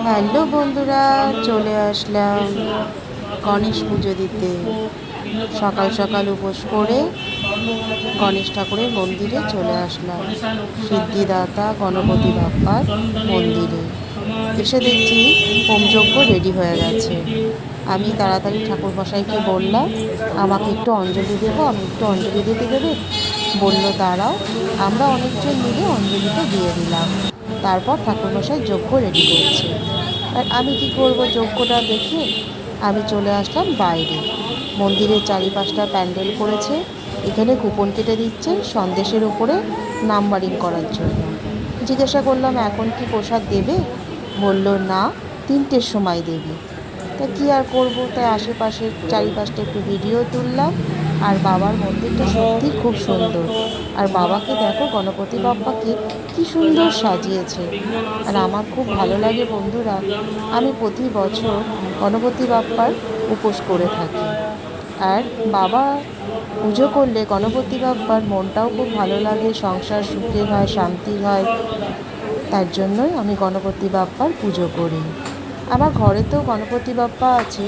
Hello বন্ধুরা, চলে আসলাম গণেশ পুজো দিতে। সকাল সকাল উপোস করে গণেশ ঠাকুরের মন্দিরে চলে আসলাম, সিদ্ধিদাতা গণপতি বাপ্পার মন্দিরে। এসে দেখছি হোমযজ্ঞ রেডি হয়ে গেছে। আমি তাড়াতাড়ি ঠাকুরমশাইকে বললাম আমাকে একটু অঞ্জলি দেবো, আমি একটু অঞ্জলি দিতে দেবে? বললো দাঁড়াও। আমরা অনেকজন মিলে অঞ্জলিটা দিয়ে দিলাম। তারপর ঠাকুরমশাই যজ্ঞ রেডি করছে। আর আমি কি করব, যজ্ঞটা দেখে আমি চলে আসলাম বাইরে। মন্দিরের চারিপাশটা প্যান্ডেল করেছে, এখানে কুপন কেটে দিচ্ছে সন্দেশের উপরে নাম্বারিং করার জন্য। জিজ্ঞাসা করলাম এখন কি প্রসাদ দেবে? বলল না, 3টের সময় দেবে। তা কী আর করবো, তাই আশেপাশের চারিপাশটা একটু ভিডিও তুললাম। আর বাবার মন্দিরটা সত্যি খুব সুন্দর। আর বাবাকে দেখো, গণপতি বাপ্পাকে কি সুন্দর সাজিয়েছে। আর আমার খুব ভালো লাগে বন্ধুরা, আমি প্রতি বছর গণপতি বাপ্পার উপোস করে থাকি। আর বাবা পুজো করলে গণপতি বাপ্পার মনটাও খুব ভালো লাগে, সংসার সুখের হয়, শান্তির হয়। তার জন্যই আমি গণপতি বাপ্পার পুজো করি। আমার ঘরে তো গণপতি বাপ্পা আছে,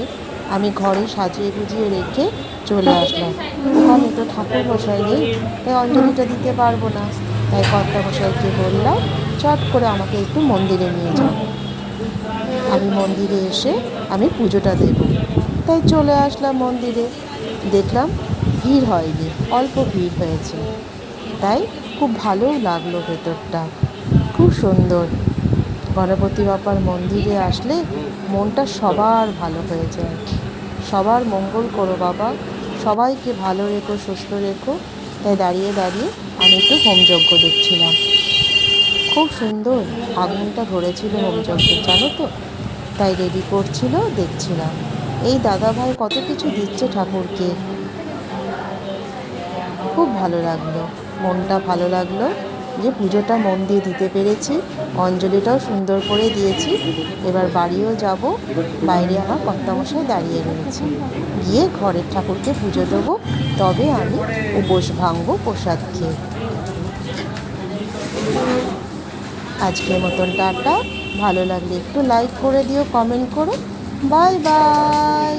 আমি ঘরে সাজিয়ে গুজিয়ে রেখে চলে আসলাম। ওখানে তো ঠাকুর মশাই নেই, তাই অঞ্জলিটা দিতে পারবো না। তাই কর্তামশাইকে বললাম চট করে আমাকে একটু মন্দিরে নিয়ে যাও, আমি মন্দিরে এসে আমি পুজোটা দেব। তাই চলে আসলাম মন্দিরে। দেখলাম ভিড় হয়নি, অল্প ভিড় হয়েছে। তাই খুব ভালোও লাগলো ভেতরটা, খুব সুন্দর। গণপতি বাপ্পার মন্দিরে আসলে মনটা সবার ভালো হয়ে যায়। সবার মঙ্গল করো বাবা, সবাইকে ভালো রেখো, সুস্থ রেখো। তাই দাঁড়িয়ে দাঁড়িয়ে আমি একটু হোমযজ্ঞ দেখছিলাম। খুব সুন্দর আগুনটা ধরেছিল হোমযজ্ঞের, জানো তো। তাই রেডি করছিল, দেখছিলাম। এই দাদাভাই কত কিছু দিচ্ছে ঠাকুরকে, খুব ভালো লাগলো। মনটা ভালো লাগলো যে পুজোটা মন দিয়ে দিতে পেরেছি, অঞ্জলিটাও সুন্দর করে দিয়েছি। এবার বাড়িও যাব। বাইরে আমার কর্তামশাই দাঁড়িয়ে রয়েছে, গিয়ে ঘরের ঠাকুরকে পুজো দেবো, তবে আমি উপোস ভাঙবো প্রসাদ খেয়ে। আজকের মতন টাটা। ভালো লাগলে একটু লাইক করে দিও, কমেন্ট করো। Bye bye.